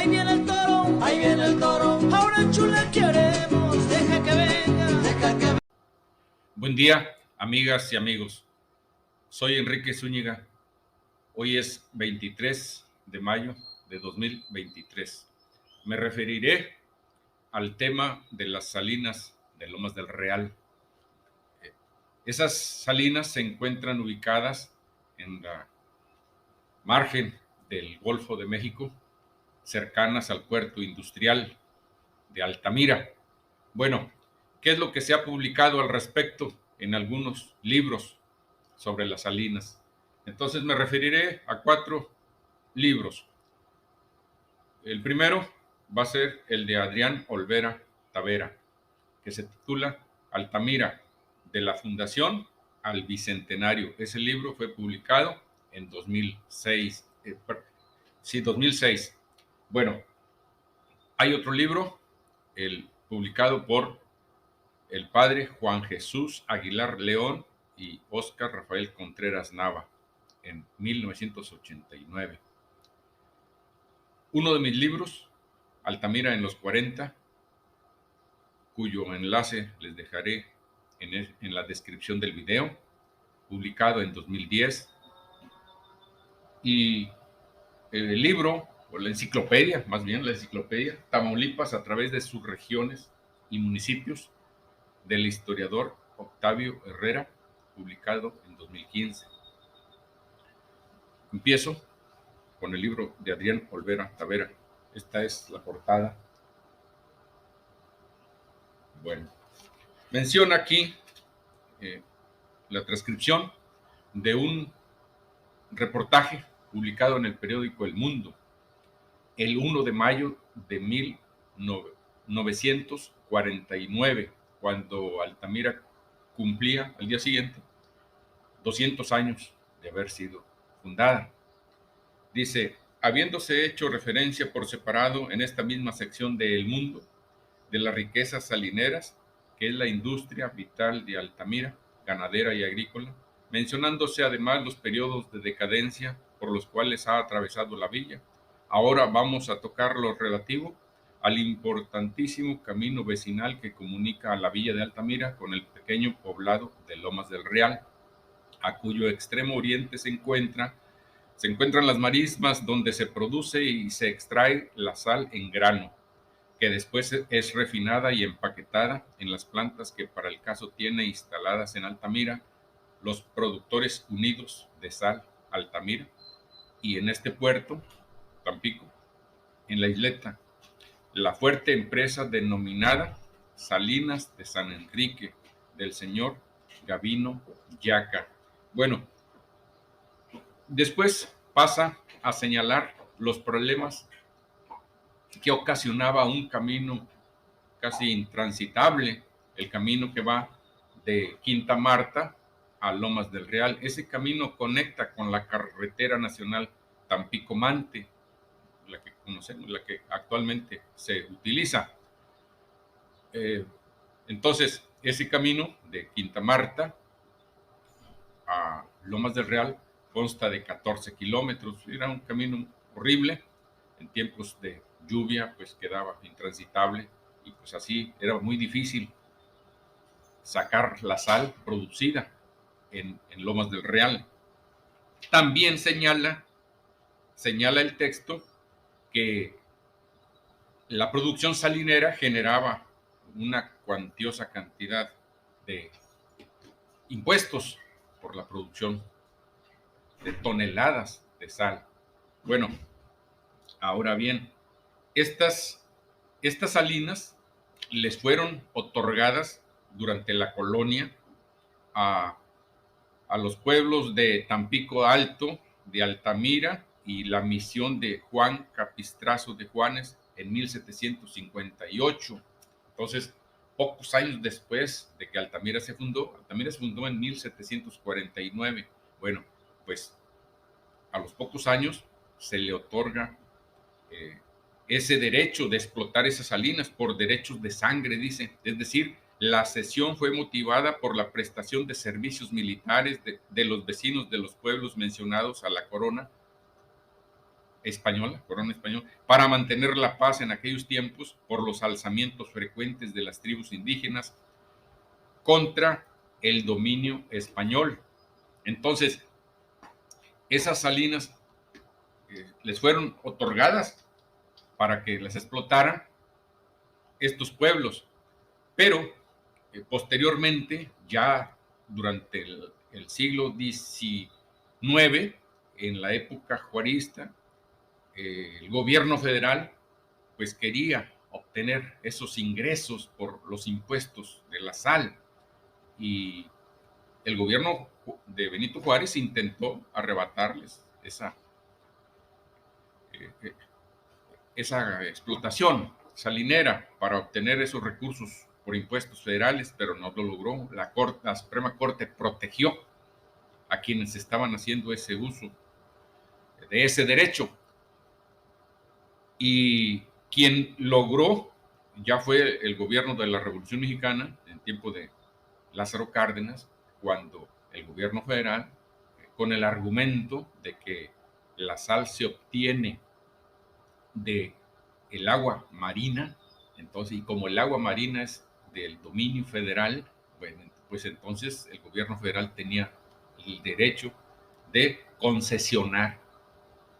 Ahí viene el toro, ahí viene el toro. Ahora chula queremos, deja que venga, deja que venga. Buen día, amigas y amigos. Soy Enrique Zúñiga. Hoy es 23 de mayo de 2023. Me referiré al tema de las salinas de Lomas del Real. Esas salinas se encuentran ubicadas en la margen del Golfo de México, cercanas al puerto industrial de Altamira. Bueno, ¿qué es lo que se ha publicado al respecto en algunos libros sobre las salinas? Entonces me referiré a 4 libros. El primero va a ser el de Adrián Olvera Tavera, que se titula Altamira, de la Fundación al Bicentenario. Ese libro fue publicado en 2006. 2006. Bueno, hay otro libro, publicado por el padre Juan Jesús Aguilar León y Óscar Rafael Contreras Nava, en 1989. Uno de mis libros, Altamira en los 40, cuyo enlace les dejaré en la descripción del video, publicado en 2010. Y el libro, o la enciclopedia, más bien la enciclopedia, Tamaulipas a través de sus regiones y municipios, del historiador Octavio Herrera, publicado en 2015. Empiezo con el libro de Adrián Olvera Tavera. Esta es la portada. Bueno, menciona aquí la transcripción de un reportaje publicado en el periódico El Mundo el 1 de mayo de 1949, cuando Altamira cumplía al día siguiente 200 años de haber sido fundada. Dice, habiéndose hecho referencia por separado en esta misma sección de El Mundo de las riquezas salineras, que es la industria vital de Altamira, ganadera y agrícola, mencionándose además los periodos de decadencia por los cuales ha atravesado la villa. Ahora vamos a tocar lo relativo al importantísimo camino vecinal que comunica a la villa de Altamira con el pequeño poblado de Lomas del Real, a cuyo extremo oriente se encuentran las marismas donde se produce y se extrae la sal en grano, que después es refinada y empaquetada en las plantas que para el caso tiene instaladas en Altamira los Productores Unidos de Sal Altamira, y en este puerto, Tampico, en la isleta, la fuerte empresa denominada Salinas de San Enrique, del señor Gavino Yaca. Bueno, después pasa a señalar los problemas que ocasionaba un camino casi intransitable, el camino que va de Quinta Marta a Lomas del Real. Ese camino conecta con la carretera nacional Tampico-Mante, la que conocemos, la que actualmente se utiliza. Entonces, ese camino de Quinta Marta a Lomas del Real consta de 14 kilómetros. Era un camino horrible. En tiempos de lluvia, pues quedaba intransitable y pues así era muy difícil sacar la sal producida en Lomas del Real. También señala el texto que la producción salinera generaba una cuantiosa cantidad de impuestos por la producción de toneladas de sal. Bueno, ahora bien, estas salinas les fueron otorgadas durante la colonia a los pueblos de Tampico Alto, de Altamira y la misión de Juan Capistrazo de Juanes en 1758. Entonces, pocos años después de que Altamira se fundó en 1749. Bueno, pues a los pocos años se le otorga ese derecho de explotar esas salinas por derechos de sangre, dice. Es decir, la cesión fue motivada por la prestación de servicios militares de los vecinos de los pueblos mencionados a la corona española, corona española, para mantener la paz en aquellos tiempos por los alzamientos frecuentes de las tribus indígenas contra el dominio español. Entonces, esas salinas les fueron otorgadas para que las explotaran estos pueblos, pero posteriormente, ya durante el siglo XIX, en la época juarista, el gobierno federal pues quería obtener esos ingresos por los impuestos de la sal, y el gobierno de Benito Juárez intentó arrebatarles esa explotación salinera para obtener esos recursos por impuestos federales, pero no lo logró. La Suprema Corte protegió a quienes estaban haciendo ese uso de ese derecho, y quien logró ya fue el gobierno de la Revolución Mexicana en tiempo de Lázaro Cárdenas, cuando el gobierno federal, con el argumento de que la sal se obtiene de el agua marina, entonces, y como el agua marina es del dominio federal, bueno, pues entonces el gobierno federal tenía el derecho de concesionar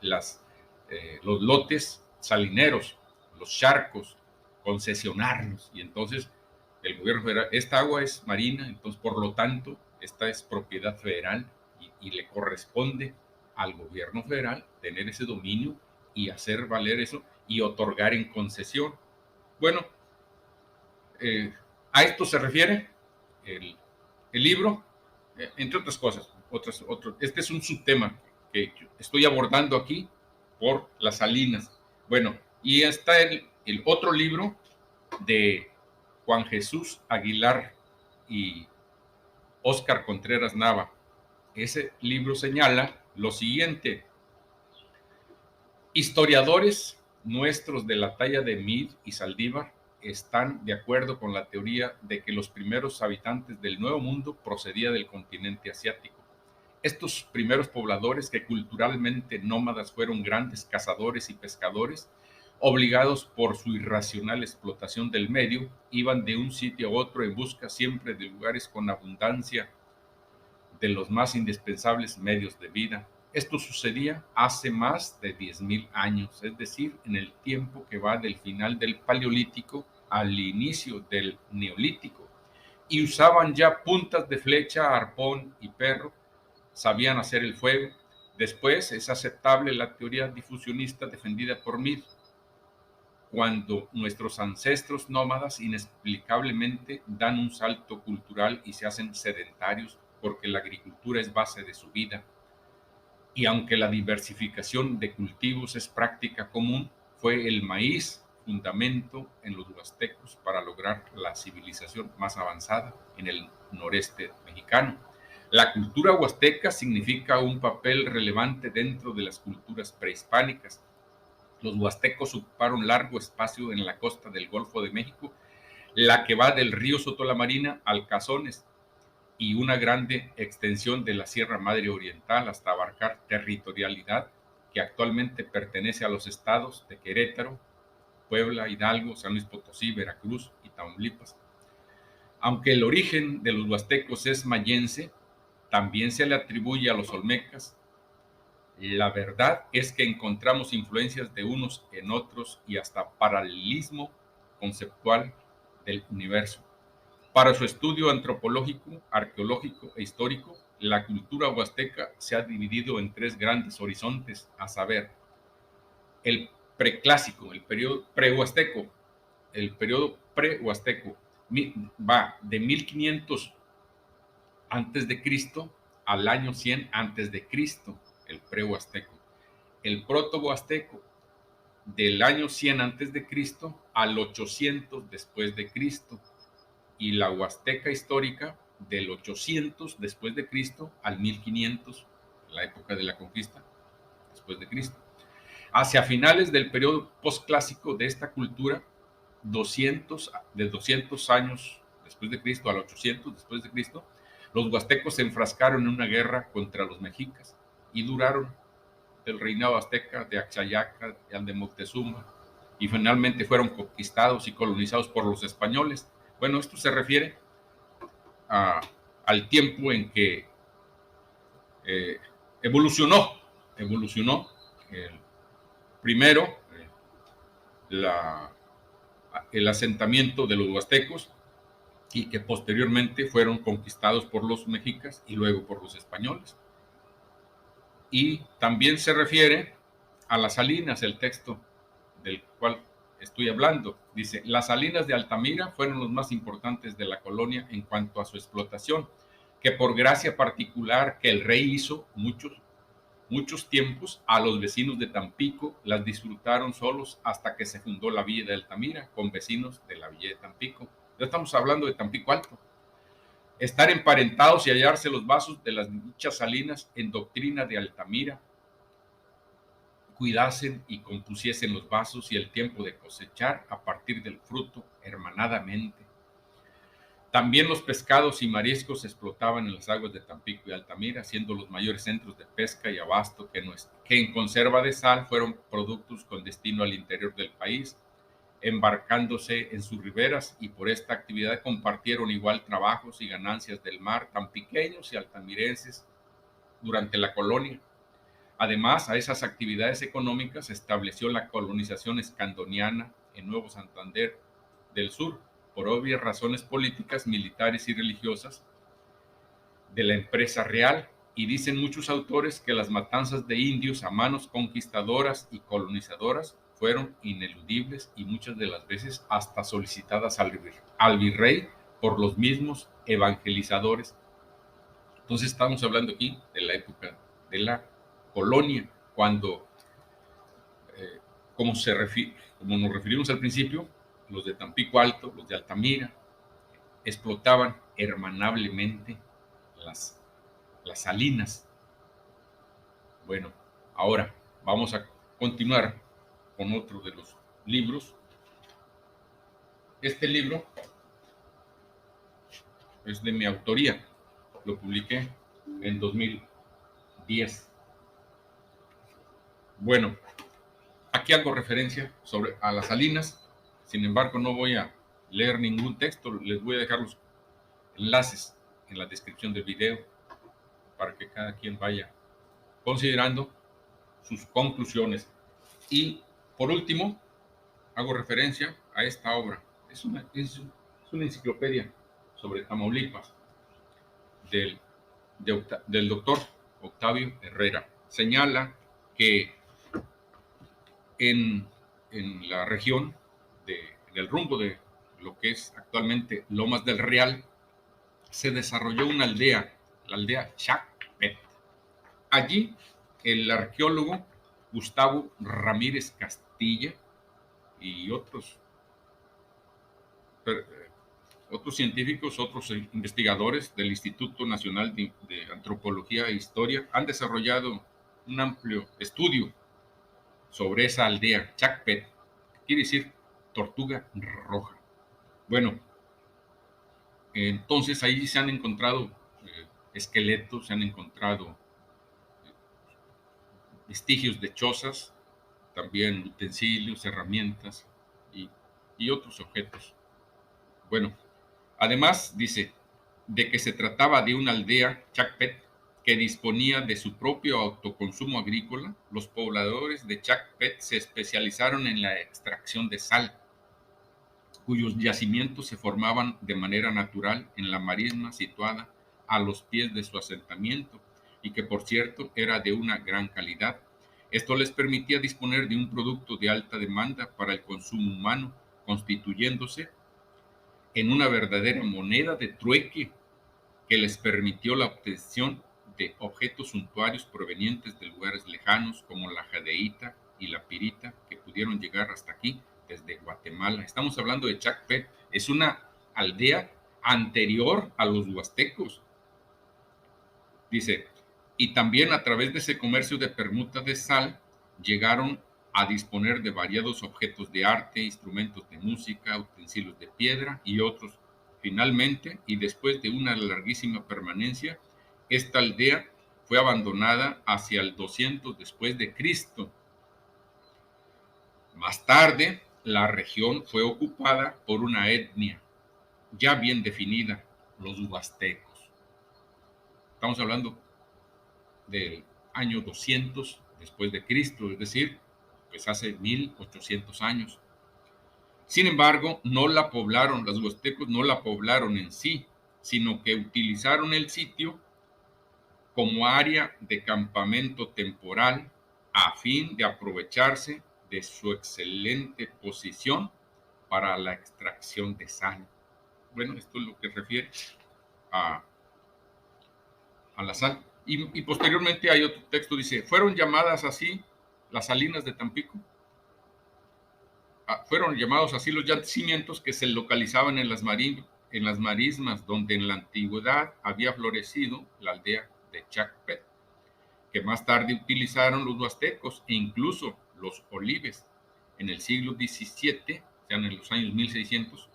los lotes salineros, los charcos, concesionarlos, y entonces el gobierno federal, esta agua es marina, entonces por lo tanto, esta es propiedad federal, y le corresponde al gobierno federal tener ese dominio y hacer valer eso y otorgar en concesión. Bueno, a esto se refiere el libro, entre otras cosas. Este es un subtema que estoy abordando aquí por las salinas. Bueno, y está el otro libro de Juan Jesús Aguilar y Óscar Contreras Nava. Ese libro señala lo siguiente: historiadores nuestros de la talla de Meade y Saldívar están de acuerdo con la teoría de que los primeros habitantes del Nuevo Mundo procedían del continente asiático. Estos primeros pobladores, que culturalmente nómadas, fueron grandes cazadores y pescadores, obligados por su irracional explotación del medio, iban de un sitio a otro en busca siempre de lugares con abundancia de los más indispensables medios de vida. Esto sucedía hace más de 10.000 años, es decir, en el tiempo que va del final del Paleolítico al inicio del Neolítico, y usaban ya puntas de flecha, arpón y perro, sabían hacer el fuego. Después es aceptable la teoría difusionista defendida por Meade, cuando nuestros ancestros nómadas inexplicablemente dan un salto cultural y se hacen sedentarios porque la agricultura es base de su vida. Y aunque la diversificación de cultivos es práctica común, fue el maíz fundamento en los huastecos para lograr la civilización más avanzada en el noreste mexicano. La cultura huasteca significa un papel relevante dentro de las culturas prehispánicas. Los huastecos ocuparon largo espacio en la costa del Golfo de México, la que va del río Sotolamarina al Cazones, y una grande extensión de la Sierra Madre Oriental hasta abarcar territorialidad que actualmente pertenece a los estados de Querétaro, Puebla, Hidalgo, San Luis Potosí, Veracruz y Tamaulipas. Aunque el origen de los huastecos es mayense, también se le atribuye a los olmecas. La verdad es que encontramos influencias de unos en otros y hasta paralelismo conceptual del universo. Para su estudio antropológico, arqueológico e histórico, la cultura huasteca se ha dividido en tres grandes horizontes, a saber, el preclásico, el periodo prehuasteco. El periodo prehuasteco va de 1500 antes de Cristo al año 100 antes de Cristo, el prehuasteco. El protohuasteco, del año 100 antes de Cristo al 800 después de Cristo, y la huasteca histórica del 800 después de Cristo al 1500, la época de la conquista después de Cristo. Hacia finales del periodo posclásico de esta cultura, de 200 años después de Cristo al 800 después de Cristo, los huastecos se enfrascaron en una guerra contra los mexicas y duraron del reinado azteca, de Axayaca, de Moctezuma, y finalmente fueron conquistados y colonizados por los españoles. Bueno, esto se refiere al tiempo en que evolucionó primero el asentamiento de los huastecos, y que posteriormente fueron conquistados por los mexicas y luego por los españoles. Y también se refiere a las salinas, el texto del cual estoy hablando. Dice: las salinas de Altamira fueron los más importantes de la colonia en cuanto a su explotación, que por gracia particular que el rey hizo muchos tiempos, a los vecinos de Tampico las disfrutaron solos hasta que se fundó la villa de Altamira con vecinos de la villa de Tampico. Ya estamos hablando de Tampico Alto. Estar emparentados y hallarse los vasos de las dichas salinas en doctrina de Altamira, cuidasen y compusiesen los vasos y el tiempo de cosechar a partir del fruto hermanadamente. También los pescados y mariscos se explotaban en las aguas de Tampico y Altamira, siendo los mayores centros de pesca y abasto que en conserva de sal fueron productos con destino al interior del país, embarcándose en sus riberas, y por esta actividad compartieron igual trabajos y ganancias del mar tampiqueños y altamirenses durante la colonia. Además, a esas actividades económicas se estableció la colonización escandoniana en Nuevo Santander del Sur, por obvias razones políticas, militares y religiosas de la empresa real, y dicen muchos autores que las matanzas de indios a manos conquistadoras y colonizadoras fueron ineludibles y muchas de las veces hasta solicitadas al virrey por los mismos evangelizadores. Entonces estamos hablando aquí de la época de la colonia, cuando, como nos referimos al principio, los de Tampico Alto, los de Altamira, explotaban hermanablemente las salinas. Bueno, ahora vamos a continuar con otro de los libros. Este libro es de mi autoría, lo publiqué en 2010. Bueno, aquí hago referencia a las salinas. Sin embargo, no voy a leer ningún texto, les voy a dejar los enlaces en la descripción del video para que cada quien vaya considerando sus conclusiones. Y por último, hago referencia a esta obra. Es una enciclopedia sobre Tamaulipas del doctor Octavio Herrera. Señala que en la región del rumbo de lo que es actualmente Lomas del Real, se desarrolló una aldea, la aldea Chacpet. Allí el arqueólogo Gustavo Ramírez Castilla y otros científicos, otros investigadores del Instituto Nacional de Antropología e Historia han desarrollado un amplio estudio sobre esa aldea Chacpet, que quiere decir tortuga roja. Bueno, entonces ahí se han encontrado esqueletos, se han encontrado vestigios de chozas, también utensilios, herramientas y otros objetos. Bueno, además dice de que se trataba de una aldea Chacpet que disponía de su propio autoconsumo agrícola. Los pobladores de Chacpet se especializaron en la extracción de sal, cuyos yacimientos se formaban de manera natural en la marisma situada a los pies de su asentamiento, y que por cierto era de una gran calidad. Esto les permitía disponer de un producto de alta demanda para el consumo humano, constituyéndose en una verdadera moneda de trueque que les permitió la obtención de objetos suntuarios provenientes de lugares lejanos como la jadeíta y la pirita, que pudieron llegar hasta aquí desde Guatemala. Estamos hablando de Chacpet, es una aldea anterior a los huastecos. Dice, y también a través de ese comercio de permuta de sal llegaron a disponer de variados objetos de arte, instrumentos de música, utensilios de piedra y otros. Finalmente, y después de una larguísima permanencia, esta aldea fue abandonada hacia el 200 después de Cristo. Más tarde, la región fue ocupada por una etnia ya bien definida, los huastecos. Estamos hablando del año 200 después de Cristo, es decir, pues hace 1800 años. Sin embargo, no la poblaron, los huastecos no la poblaron en sí, sino que utilizaron el sitio como área de campamento temporal a fin de aprovecharse de su excelente posición para la extracción de sal. Bueno, esto es lo que refiere a la sal. Y posteriormente hay otro texto, dice, fueron llamadas así las salinas de Tampico. Fueron llamados así los yacimientos que se localizaban en las marismas donde en la antigüedad había florecido la aldea de Chacpet, que más tarde utilizaron los huastecos e incluso los olives. En el siglo XVII, ya en los años 1600,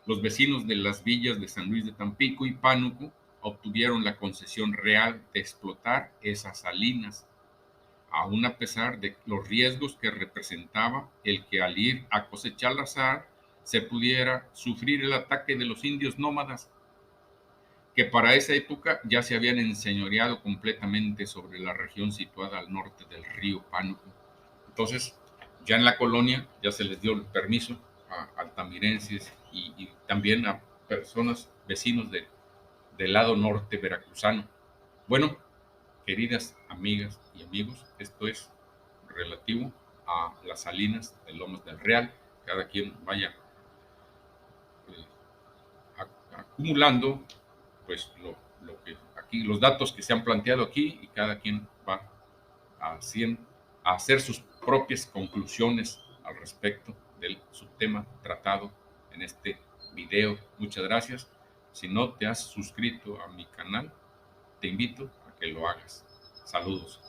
los vecinos de las villas de San Luis de Tampico y Pánuco obtuvieron la concesión real de explotar esas salinas, aún a pesar de los riesgos que representaba el que al ir a cosechar la sal se pudiera sufrir el ataque de los indios nómadas, que para esa época ya se habían enseñoreado completamente sobre la región situada al norte del río Pánuco. Entonces, ya en la colonia ya se les dio el permiso a altamirenses y también a personas, vecinos del lado norte veracruzano. Bueno, queridas amigas y amigos, esto es relativo a las salinas de Lomas del Real. Cada quien vaya acumulando pues lo que aquí, los datos que se han planteado aquí, y cada quien va a hacer sus propias conclusiones al respecto del subtema tratado en este video. Muchas gracias. Si no te has suscrito a mi canal, te invito a que lo hagas. Saludos.